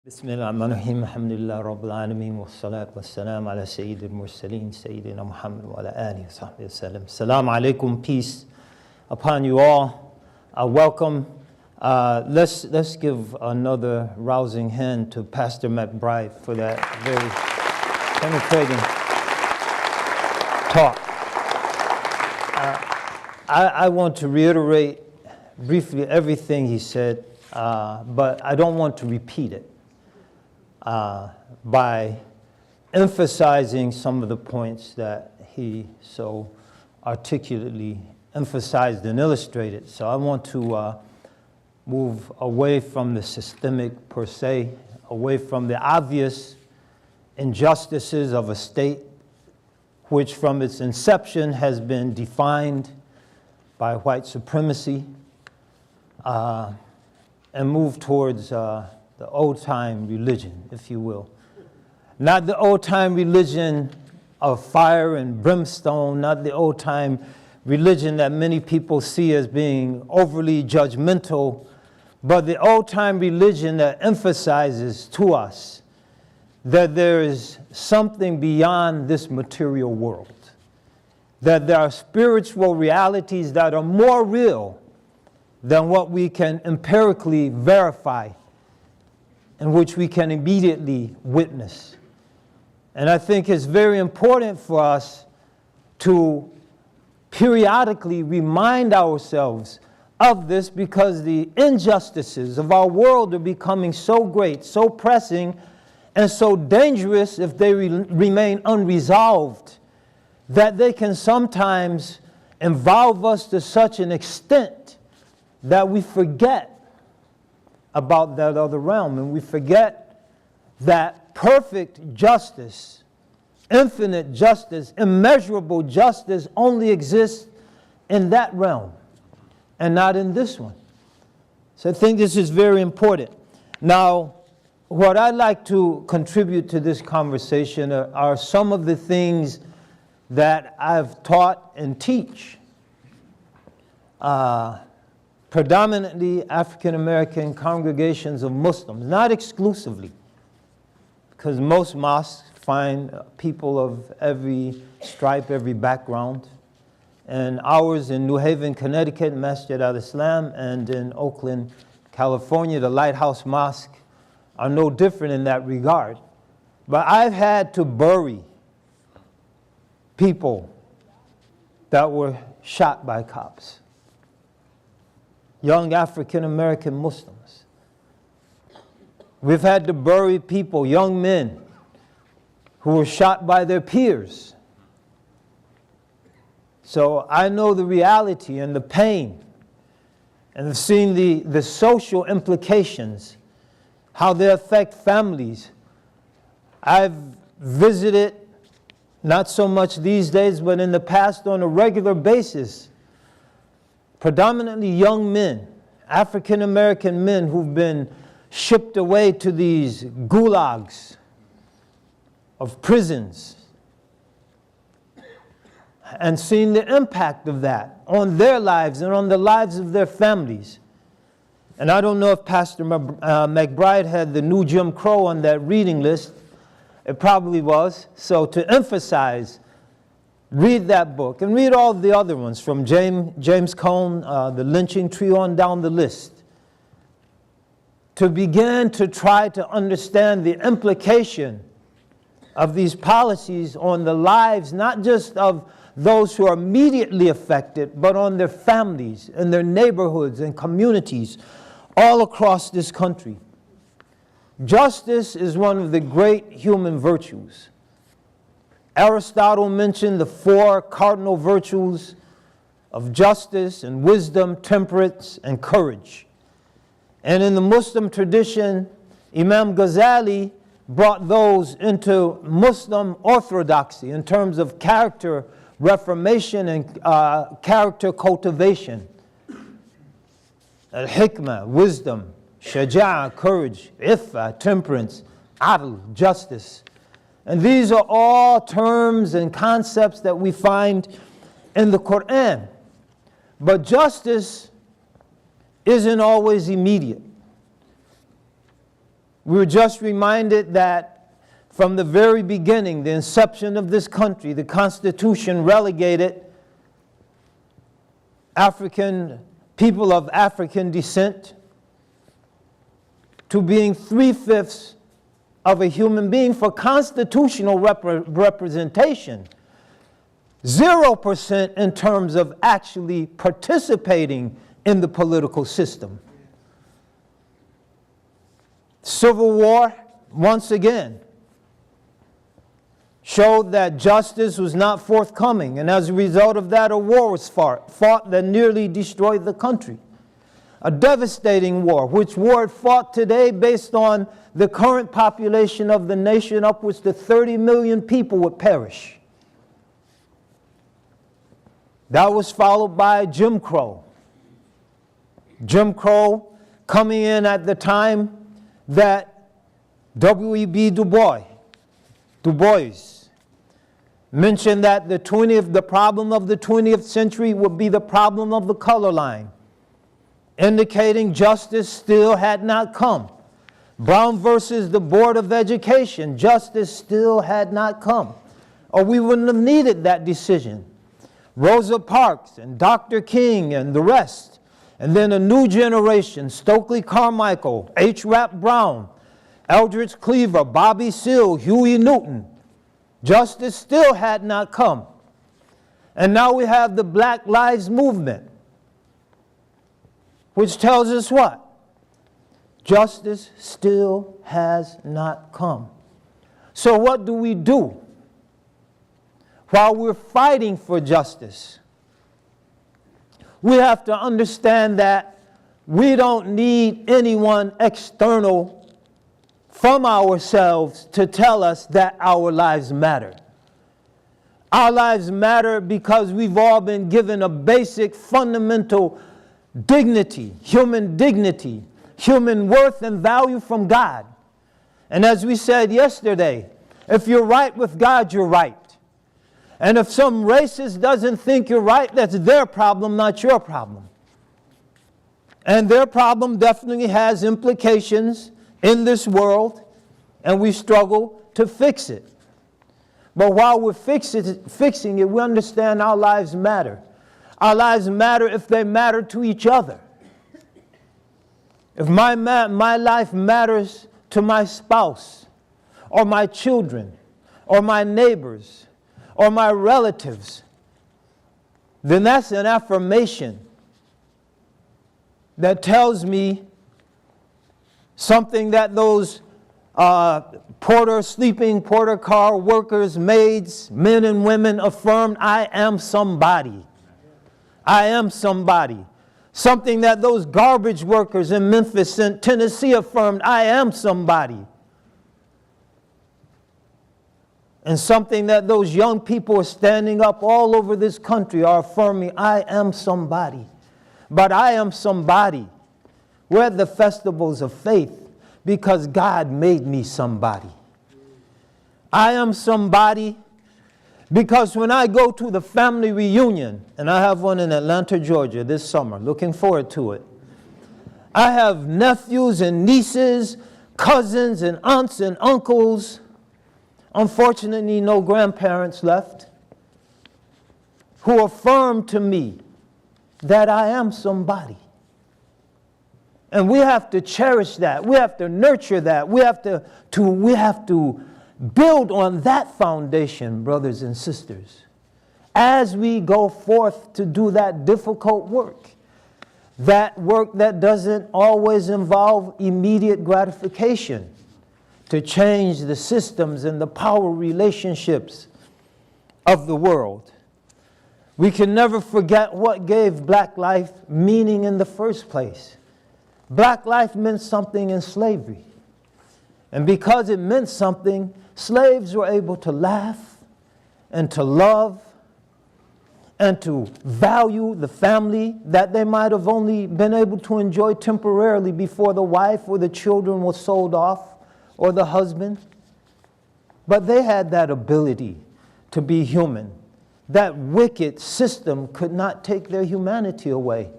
بسم الله الرحمن الرحيم الحمد لله رب العالمين والصلاة والسلام على سيد المرسلين سيدنا محمد وعلى آله وصحبه وسلم. Assalamu alaikum, peace upon you all. Welcome. Let's give another rousing hand to Pastor McBride for that very penetrating talk. I want to reiterate briefly everything he said, but I don't want to repeat it. By emphasizing some of the points that he so articulately emphasized and illustrated. So I want to move away from the systemic per se, away from the obvious injustices of a state which from its inception has been defined by white supremacy, and move towards the old-time religion, if you will. Not the old-time religion of fire and brimstone, not the old-time religion that many people see as being overly judgmental, but the old-time religion that emphasizes to us that there is something beyond this material world, that there are spiritual realities that are more real than what we can empirically verify and which we can immediately witness. And I think it's very important for us to periodically remind ourselves of this, because the injustices of our world are becoming so great, so pressing, and so dangerous if they remain unresolved, that they can sometimes involve us to such an extent that we forget about that other realm, and we forget that perfect justice, infinite justice, immeasurable justice only exists in that realm and not in this one. So I think this is very important. Now, what I'd like to contribute to this conversation are some of the things that I've taught and teach. Predominantly African-American congregations of Muslims, not exclusively, because most mosques find people of every stripe, every background. And ours in New Haven, Connecticut, Masjid al-Islam, and in Oakland, California, the Lighthouse Mosque, are no different in that regard. But I've had to bury people that were shot by cops. Young African-American Muslims. We've had to bury people, young men, who were shot by their peers. So I know the reality and the pain, and I've seen the social implications, how they affect families. I've visited, not so much these days, but in the past on a regular basis, predominantly young men, African-American men who've been shipped away to these gulags of prisons, and seen the impact of that on their lives and on the lives of their families. And I don't know if Pastor McBride had the new Jim Crow on that reading list. It probably was. So to emphasize, read that book, and read all the other ones from James Cone, the lynching tree on down the list, to begin to try to understand the implication of these policies on the lives, not just of those who are immediately affected, but on their families and their neighborhoods and communities all across this country. Justice is one of the great human virtues. Aristotle mentioned the 4 cardinal virtues of justice and wisdom, temperance, and courage. And in the Muslim tradition, Imam Ghazali brought those into Muslim orthodoxy in terms of character reformation and character cultivation. Al-hikmah, wisdom; shaja'a, courage; iffa, temperance; adl, justice. And these are all terms and concepts that we find in the Quran. But justice isn't always immediate. We were just reminded that from the very beginning, the inception of this country, the Constitution relegated African people of African descent to being 3/5 of a human being for constitutional representation. 0% in terms of actually participating in the political system. Civil War, once again, showed that justice was not forthcoming, and as a result of that, a war was fought that nearly destroyed the country. A devastating war, which war fought today based on the current population of the nation, upwards to 30 million people would perish. That was followed by Jim Crow. Jim Crow coming in at the time that W.E.B. Du Bois mentioned that the problem of the 20th century would be the problem of the color line, indicating justice still had not come. Brown versus the Board of Education, justice still had not come, or we wouldn't have needed that decision. Rosa Parks and Dr. King and the rest, and then a new generation, Stokely Carmichael, H. Rap Brown, Eldridge Cleaver, Bobby Seale, Huey Newton. Justice still had not come. And now we have the Black Lives Movement, which tells us what? Justice still has not come. So what do we do while we're fighting for justice? We have to understand that we don't need anyone external from ourselves to tell us that our lives matter. Our lives matter because we've all been given a basic, fundamental dignity, human worth and value from God. And as we said yesterday, if you're right with God, you're right. And if some racist doesn't think you're right, that's their problem, not your problem. And their problem definitely has implications in this world, and we struggle to fix it. But while we're fixing it, we understand our lives matter. Our lives matter if they matter to each other. If my life matters to my spouse, or my children, or my neighbors, or my relatives, then that's an affirmation that tells me something that those sleeping porter car workers, maids, men and women affirmed: I am somebody. I am somebody. Something that those garbage workers in Memphis and Tennessee affirmed: I am somebody. And something that those young people are standing up all over this country are affirming: I am somebody. But I am somebody. We're at the festivals of faith because God made me somebody. I am somebody because when I go to the family reunion, and I have one in Atlanta, Georgia this summer, looking forward to it, I have nephews and nieces, cousins and aunts and uncles. Unfortunately, no grandparents left, who affirm to me that I am somebody. And we have to cherish that. We have to nurture that. We have to build on that foundation, brothers and sisters, as we go forth to do that difficult work. That work that doesn't always involve immediate gratification, to change the systems and the power relationships of the world. We can never forget what gave black life meaning in the first place. Black life meant something in slavery. And because it meant something, slaves were able to laugh and to love and to value the family that they might have only been able to enjoy temporarily before the wife or the children were sold off, or the husband. But they had that ability to be human. That wicked system could not take their humanity away.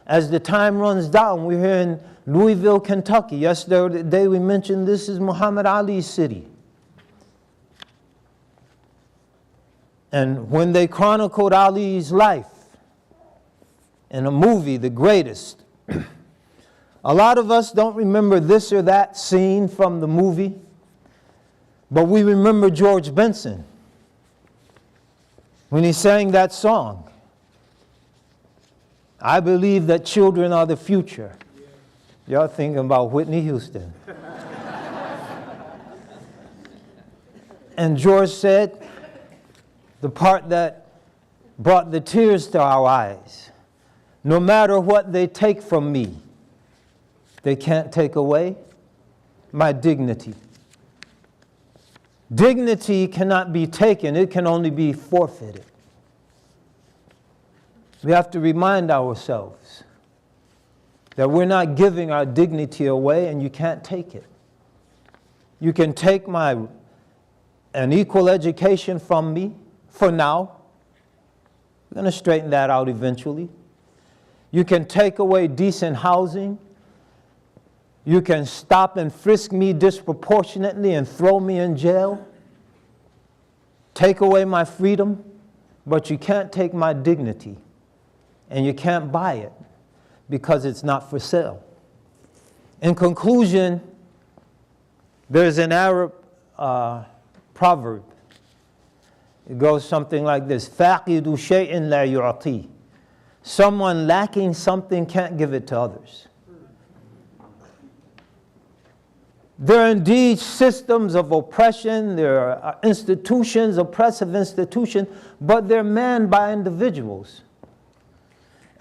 As the time runs down, we're hearing Louisville, Kentucky. Yesterday we mentioned this is Muhammad Ali's city. And when they chronicled Ali's life in a movie, The Greatest, a lot of us don't remember this or that scene from the movie, but we remember George Benson when he sang that song. I believe that children are the future. Y'all thinking about Whitney Houston. And George said, the part that brought the tears to our eyes, no matter what they take from me, they can't take away my dignity. Dignity cannot be taken, it can only be forfeited. We have to remind ourselves that we're not giving our dignity away, and you can't take it. You can take an equal education from me for now. We're going to straighten that out eventually. You can take away decent housing. You can stop and frisk me disproportionately and throw me in jail. Take away my freedom, but you can't take my dignity. And you can't buy it because it's not for sale. In conclusion, there's an Arab proverb. It goes something like this: فَاقِدُ شَيْءٍ لَا يُعْطِي. Someone lacking something can't give it to others. There are indeed systems of oppression, there are institutions, oppressive institutions, but they're manned by individuals.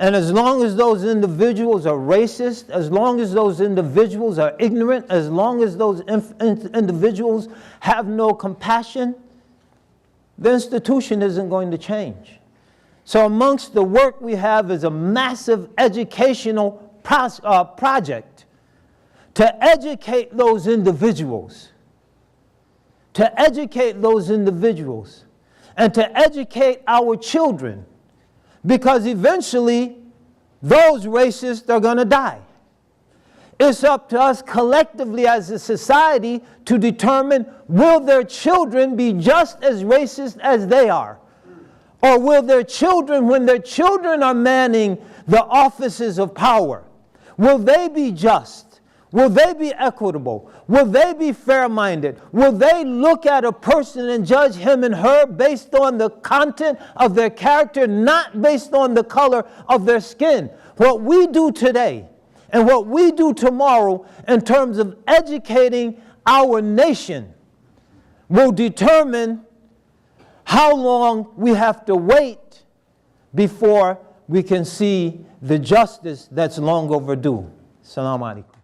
And as long as those individuals are racist, as long as those individuals are ignorant, as long as those individuals have no compassion, the institution isn't going to change. So amongst the work we have is a massive educational project to educate those individuals, and to educate our children. Because eventually, those racists are going to die. It's up to us collectively as a society to determine, will their children be just as racist as they are? Or will their children, when their children are manning the offices of power, will they be just? Will they be equitable? Will they be fair-minded? Will they look at a person and judge him and her based on the content of their character, not based on the color of their skin? What we do today and what we do tomorrow in terms of educating our nation will determine how long we have to wait before we can see the justice that's long overdue. Assalamu alaikum.